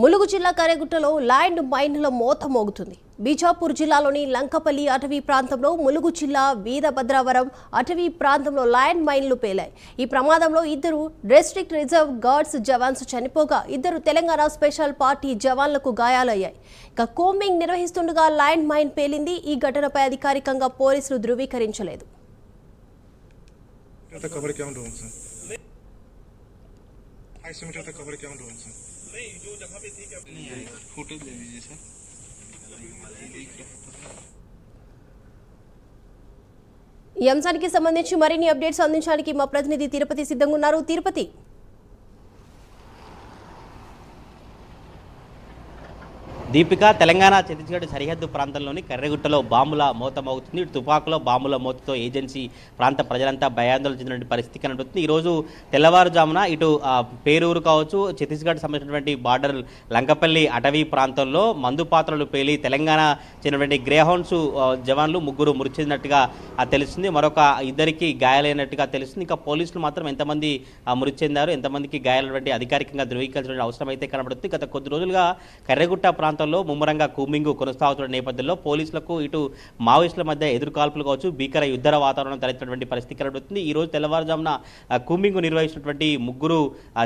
ములుగు జిల్లా కరెగుట్టలో ల్యాండ్ మైన్ల మోత మోగుతుంది. బీజాపూర్ జిల్లాలోని లంకపల్లి అటవీ ప్రాంతంలో, ములుగు జిల్లా వీరభద్రావరం అటవీ ప్రాంతంలో ల్యాండ్ మైన్లు పేలాయి. ఈ ప్రమాదంలో 2 డిస్ట్రిక్ట్ రిజర్వ్ గార్డ్స్ జవాన్స్ చనిపోగా 2 తెలంగాణ స్పెషల్ పార్టీ జవాన్లకు గాయాలయ్యాయి. ఇక కోంబింగ్ నిర్వహిస్తుండగా ల్యాండ్ మైన్ పేలింది. ఈ ఘటనపై అధికారికంగా పోలీసులు ధృవీకరించలేదు. ఈ అంశానికి సంబంధించి మరిన్ని అప్డేట్స్ అందించడానికి మా ప్రతినిధి తిరుపతి సిద్ధంగా ఉన్నారు. తిరుపతి, దీపిక, తెలంగాణ ఛత్తీస్గఢ్ సరిహద్దు ప్రాంతంలోని కర్రెగుట్టలో బాంబుల మోత మోగుతుంది. తుపాకులో బాంబుల మోతతో ఏజెన్సీ ప్రాంత ప్రజలంతా భయాందోళన చెందినటువంటి పరిస్థితి కనబడుతుంది. ఈరోజు తెల్లవారుజామున ఇటు పేరూరు కావచ్చు, ఛత్తీస్గఢ్ సంబంధించినటువంటి బార్డర్ లంకపల్లి అటవీ ప్రాంతంలో మందు పాత్రలు పేలి తెలంగాణ చెందినటువంటి గ్రేహౌండ్స్ జవాన్లు 3 మృతి చెందినట్టుగా తెలుస్తుంది. మరొక 2కి గాయాలైనట్టుగా తెలుస్తుంది. ఇంకా పోలీసులు మాత్రం ఎంతమంది మృతి చెందారు, ఎంతమందికి గాయాలైనటువంటి అధికారికంగా ధృవీకరించిన అవసరం అయితే కనబడుతుంది. గత కొద్ది రోజులుగా కర్రెగుట్ట ప్రాంతంలో ముమ్మరంగా కూంబింగ్ కొనసాగుతున్న నేపథ్యంలో పోలీసులకు ఇటు మావోయిస్టుల మధ్య ఎదురుకాల్పులు కావచ్చు, భీకర యుద్ధ వాతావరణం తలెత్తినటువంటి పరిస్థితి కనబడుతుంది. ఈ రోజు తెల్లవారుజామున కూంబింగ్ నిర్వహించినటువంటి 3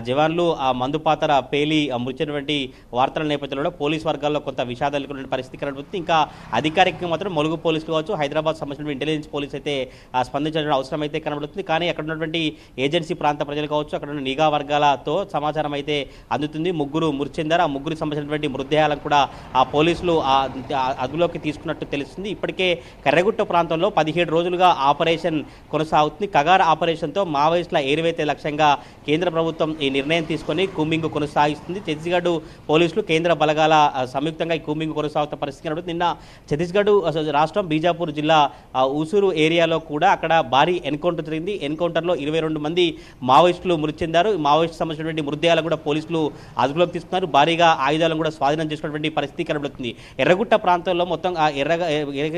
జవాన్లు మందుపాతర పేలి మృతినటువంటి వార్తల నేపథ్యంలో పోలీసు వర్గాల్లో కొంత విషాదాలు పరిస్థితి కనబడుతుంది. ఇంకా అధికారికంగా మాత్రం ములుగు పోలీసులు కావచ్చు, హైదరాబాద్ సంబంధించిన ఇంటెలిజెన్స్ పోలీసు అయితే స్పందించాల్సిన అవసరం అయితే కనబడుతుంది. కానీ అక్కడ ఉన్నటువంటి ఏజెన్సీ ప్రాంత ప్రజలు కావచ్చు, అక్కడ ఉన్న నిఘా వర్గాలతో సమాచారం అయితే అందుతుంది. 3 మృతి చెందారు. ఆ 3కి సంబంధించినటువంటి మృతదేహాలను కూడా ఆ పోలీసులు అదుపులోకి తీసుకున్నట్టు తెలుస్తుంది. ఇప్పటికే కర్రెగుట్ట ప్రాంతంలో 17 రోజులుగా ఆపరేషన్ కొనసాగుతుంది. కగార్ ఆపరేషన్తో మావోయిస్టుల ఏరివేతే లక్ష్యంగా కేంద్ర ప్రభుత్వం ఈ నిర్ణయం తీసుకొని కూంబింగ్ కొనసాగిస్తుంది. ఛత్తీస్గఢ్ పోలీసులు, కేంద్ర బలగాల సంయుక్తంగా ఈ కూంబింగ్ కొనసాగుతున్న పరిస్థితి కనబడుతుంది. నిన్న ఛత్తీస్గఢ్ రాష్ట్రం బీజాపూర్ జిల్లా ఊసూరు ఏరియాలో కూడా అక్కడ భారీ ఎన్కౌంటర్ జరిగింది. ఎన్కౌంటర్లో 22 మంది మావోయిస్టులు మృతి చెందారు. మావోయిస్టు సంబంధించినటువంటి మృతదేహాలు కూడా పోలీసులు అదుపులోకి తీసుకున్నారు. భారీగా ఆయుధాలను కూడా స్వాధీనం చేసుకున్నటువంటి పరిస్థితి కనబడుతుంది. ఎర్రగుట్ట ప్రాంతంలో మొత్తం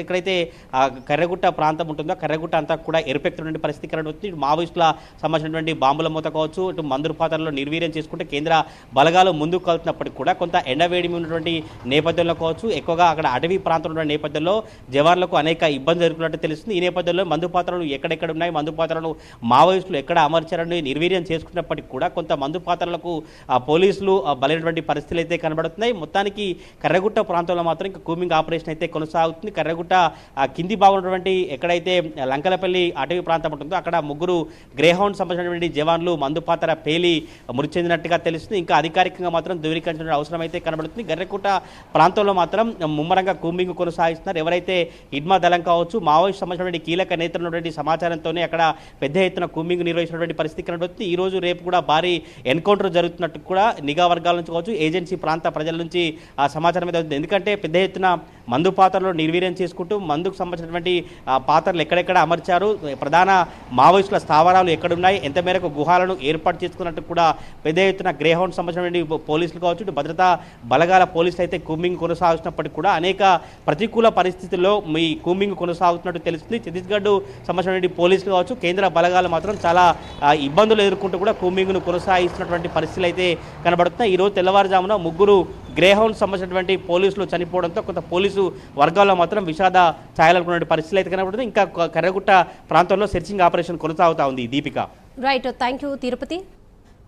ఎక్కడైతే కర్రెగుట్ట ప్రాంతం ఉంటుందో కర్రెగుట్ట అంతా కూడా ఎరుపెక్తున్నటువంటి పరిస్థితి కనబడుతుంది. మావోయిస్టుల సంబంధించినటువంటి బాంబుల మూత కావచ్చు, ఇటు మందుల పాత్రలో నిర్వీర్యం చేసుకుంటే కేంద్ర బలగాలు ముందుకు కలుతున్నప్పటికీ కూడా కొంత ఎండవేడిమి ఉన్నటువంటి నేపథ్యంలో కావచ్చు, ఎక్కువగా అక్కడ అటవీ ప్రాంతంలో ఉన్న నేపథ్యంలో జవాన్లకు అనేక ఇబ్బంది జరుగుతున్నట్టు తెలుస్తుంది. ఈ నేపథ్యంలో మందు పాత్రలు ఎక్కడెక్కడ ఉన్నాయి, మందు పాత్రలను మావోయిస్టులు ఎక్కడ అమర్చారని నిర్వీర్యం చేసుకున్నప్పటికీ కూడా కొంత మందు పాత్రలకు పోలీసులు బలైనటువంటి పరిస్థితులు అయితే కనబడుతున్నాయి. మొత్తానికి కర్రెగుట్ట ప్రాంతంలో మాత్రం ఇంకా కూంబింగ్ ఆపరేషన్ అయితే కొనసాగుతుంది. కర్రెగుట్ట కింది భాగమైనటువంటి ఎక్కడైతే లంకలపల్లి అటవీ ప్రాంతం ఉంటుందో అక్కడ 3 గ్రేహౌండ్ సంబంధించినటువంటి జవాన్లు మందుపాతర పేలి మృతి చెందినట్టుగా తెలుస్తుంది. ఇంకా అధికారికంగా మాత్రం ధృవీకరించిన అవసరం అయితే కనబడుతుంది. కర్రెగుట్ట ప్రాంతంలో మాత్రం ముమ్మరంగా కూంబింగ్ కొనసాగిస్తున్నారు. ఎవరైతే హిడ్మా దళం కావచ్చు, మావోయిస్ట్ సంబంధించినటువంటి కీలక నేతలు ఉన్నటువంటి సమాచారంతోనే అక్కడ పెద్ద ఎత్తున కూంబింగ్ నిర్వహించినటువంటి పరిస్థితి కనబడుతుంది. ఈ రోజు రేపు కూడా భారీ ఎన్కౌంటర్ జరుగుతున్నట్టు కూడా నిఘా వర్గాల నుంచి కావచ్చు, ఏజెన్సీ ప్రాంత ప్రజల నుంచి సమాచారం మీద అవుతుంది. ఎందుకంటే పెద్ద ఎత్తున మందు పాత్రలు నిర్వీర్యం చేసుకుంటూ మందుకు సంబంధించినటువంటి పాత్రలు ఎక్కడెక్కడ అమర్చారు, ప్రధాన మావోయిస్టుల స్థావరాలు ఎక్కడున్నాయి, ఎంత మేరకు గుహాలను ఏర్పాటు చేసుకున్నట్టు కూడా పెద్ద ఎత్తున గ్రేహౌండ్ సంబంధించినటువంటి పోలీసులు కావచ్చు, ఇటు భద్రతా బలగాల పోలీసులు అయితే కూంబింగ్ కొనసాగుతున్నప్పటికీ కూడా అనేక ప్రతికూల పరిస్థితుల్లో ఈ కూంబింగ్ కొనసాగుతున్నట్టు తెలుస్తుంది. ఛత్తీస్గఢ్ సంబంధించినటువంటి పోలీసులు కావచ్చు, కేంద్ర బలగాలు మాత్రం చాలా ఇబ్బందులు ఎదుర్కొంటూ కూడా కూంబింగ్ను కొనసాగిస్తున్నటువంటి పరిస్థితులు అయితే కనబడుతున్నాయి. ఈరోజు తెల్లవారుజామున 3 గ్రేహౌండ్ సంబంధించినటువంటి పోలీసులు చనిపోవడంతో కొంత పోలీసు వర్గాల్లో మాత్రం విషాద ఛాయలనుకున్న పరిస్థితులు అయితే కనబడుతుంది. ఇంకా కర్రెగుట్ట ప్రాంతంలో సెర్చింగ్ ఆపరేషన్ కొనసాగుతా ఉంది. Deepika, right, thank you Tirupati.